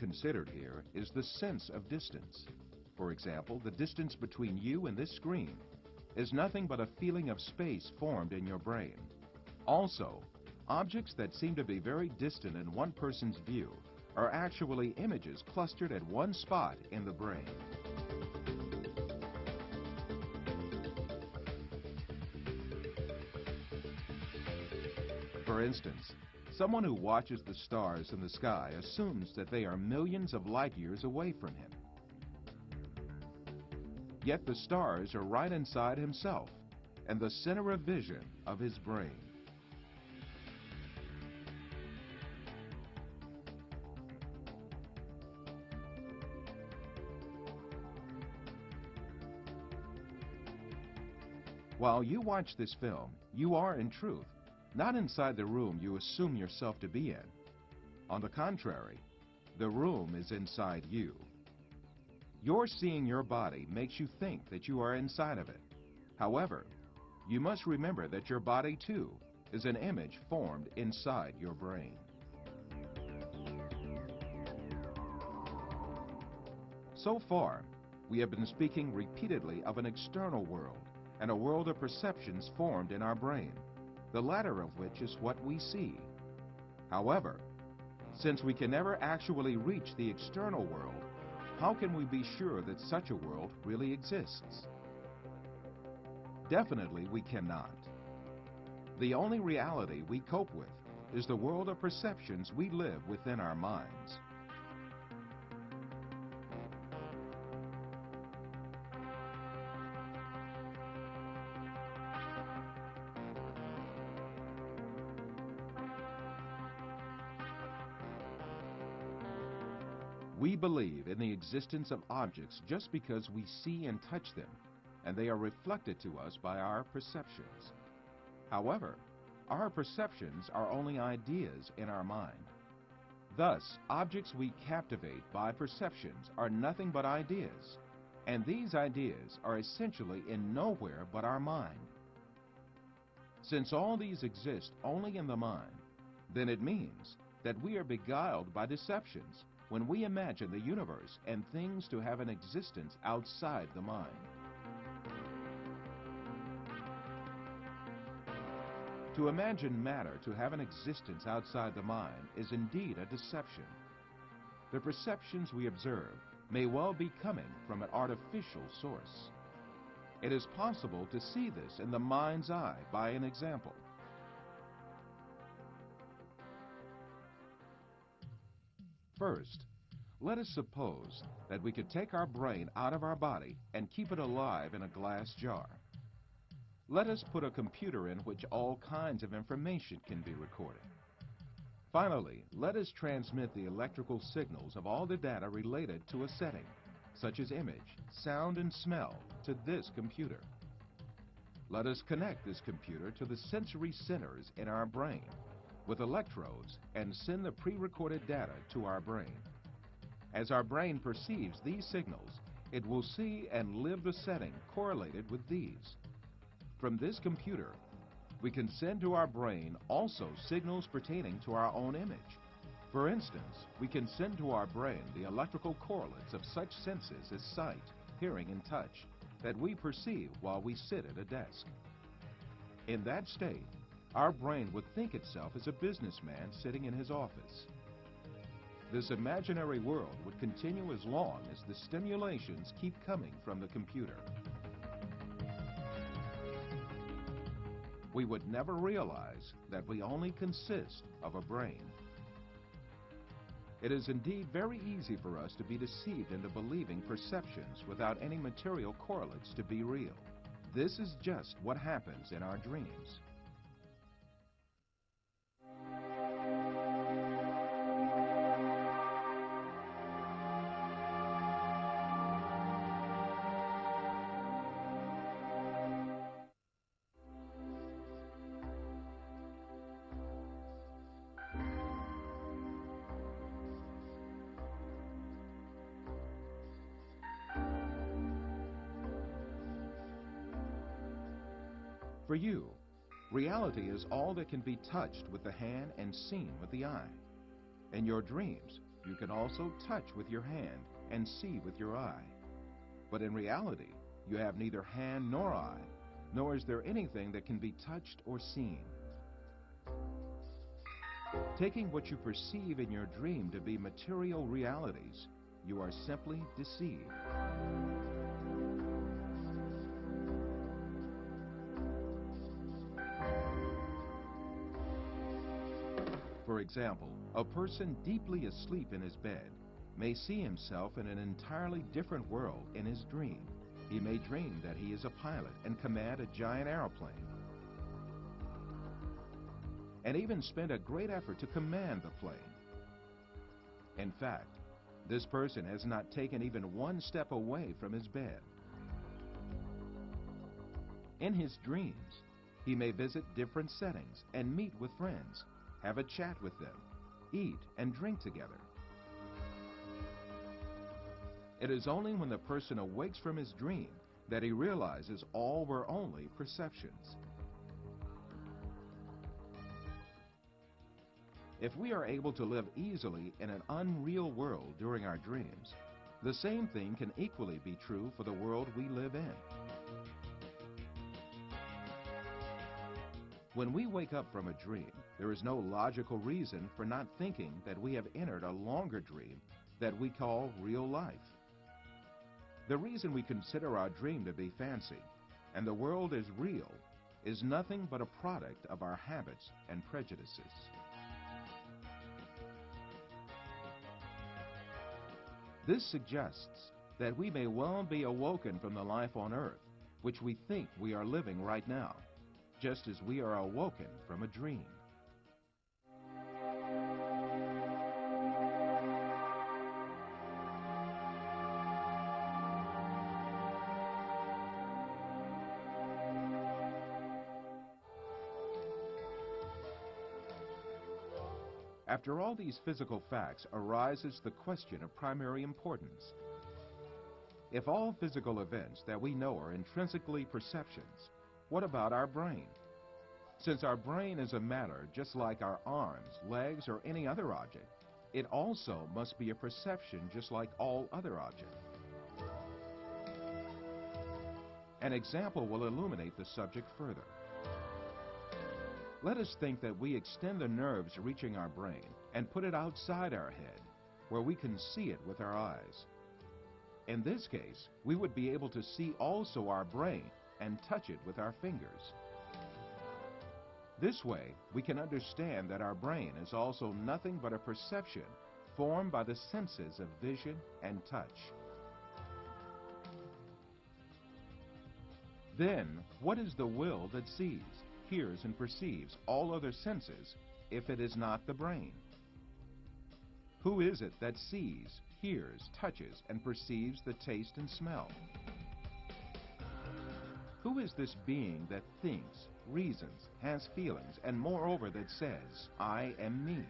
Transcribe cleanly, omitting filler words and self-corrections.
considered here is the sense of distance. For example, the distance between you and this screen is nothing but a feeling of space formed in your brain. Also, objects that seem to be very distant in one person's view are actually images clustered at one spot in the brain. For instance, someone who watches the stars in the sky assumes that they are millions of light years away from him. Yet the stars are right inside himself and the center of vision of his brain. While you watch this film, you are, in truth, not inside the room you assume yourself to be in. On the contrary, the room is inside you. Your seeing your body makes you think that you are inside of it. However, you must remember that your body, too, is an image formed inside your brain. So far, we have been speaking repeatedly of an external world and a world of perceptions formed in our brain, the latter of which is what we see. However, since we can never actually reach the external world, how can we be sure that such a world really exists? Definitely we cannot. The only reality we cope with is the world of perceptions we live within our minds. We believe in the existence of objects just because we see and touch them, and they are reflected to us by our perceptions. However, our perceptions are only ideas in our mind. Thus, objects we captivate by perceptions are nothing but ideas, and these ideas are essentially in nowhere but our mind. Since all these exist only in the mind, then it means that we are beguiled by deceptions when we imagine the universe and things to have an existence outside the mind. To imagine matter to have an existence outside the mind is indeed a deception. The perceptions we observe may well be coming from an artificial source. It is possible to see this in the mind's eye by an example. First, let us suppose that we could take our brain out of our body and keep it alive in a glass jar. Let us put a computer in which all kinds of information can be recorded. Finally, let us transmit the electrical signals of all the data related to a setting, such as image, sound, and smell, to this computer. Let us connect this computer to the sensory centers in our brain with electrodes and send the pre-recorded data to our brain. As our brain perceives these signals, it will see and live the setting correlated with these. From this computer, we can send to our brain also signals pertaining to our own image. For instance, we can send to our brain the electrical correlates of such senses as sight, hearing, and touch that we perceive while we sit at a desk. In that state, our brain would think itself as a businessman sitting in his office. This imaginary world would continue as long as the stimulations keep coming from the computer. We would never realize that we only consist of a brain. It is indeed very easy for us to be deceived into believing perceptions without any material correlates to be real. This is just what happens in our dreams. For you, reality is all that can be touched with the hand and seen with the eye. In your dreams, You can also touch with your hand and see with your eye. But in reality, you have neither hand nor eye, nor is there anything that can be touched or seen. Taking what you perceive in your dream to be material realities, you are simply deceived. For example, a person deeply asleep in his bed may see himself in an entirely different world in his dream. He may dream that he is a pilot and command a giant airplane, and even spend a great effort to command the plane. In fact, this person has not taken even one step away from his bed. In his dreams, he may visit different settings and meet with friends, have a chat with them, eat and drink together. It is only when the person awakes from his dream that he realizes all were only perceptions. If we are able to live easily in an unreal world during our dreams, the same thing can equally be true for the world we live in. When we wake up from a dream, there is no logical reason for not thinking that we have entered a longer dream that we call real life. The reason we consider our dream to be fancy and the world as real is nothing but a product of our habits and prejudices. This suggests that we may well be awoken from the life on earth, which we think we are living right now, just as we are awoken from a dream. After all these physical facts arises the question of primary importance. If all physical events that we know are intrinsically perceptions, what about our brain? Since our brain is a matter just like our arms, legs, or any other object, it also must be a perception just like all other objects. An example will illuminate the subject further. Let us think that we extend the nerves reaching our brain and put it outside our head, where we can see it with our eyes. In this case, we would be able to see also our brain and touch it with our fingers. This way, we can understand that our brain is also nothing but a perception formed by the senses of vision and touch. Then, what is the will that sees, hears, and perceives all other senses if it is not the brain? Who is it that sees, hears, touches, and perceives the taste and smell? Who is this being that thinks, reasons, has feelings, and moreover that says, I am me?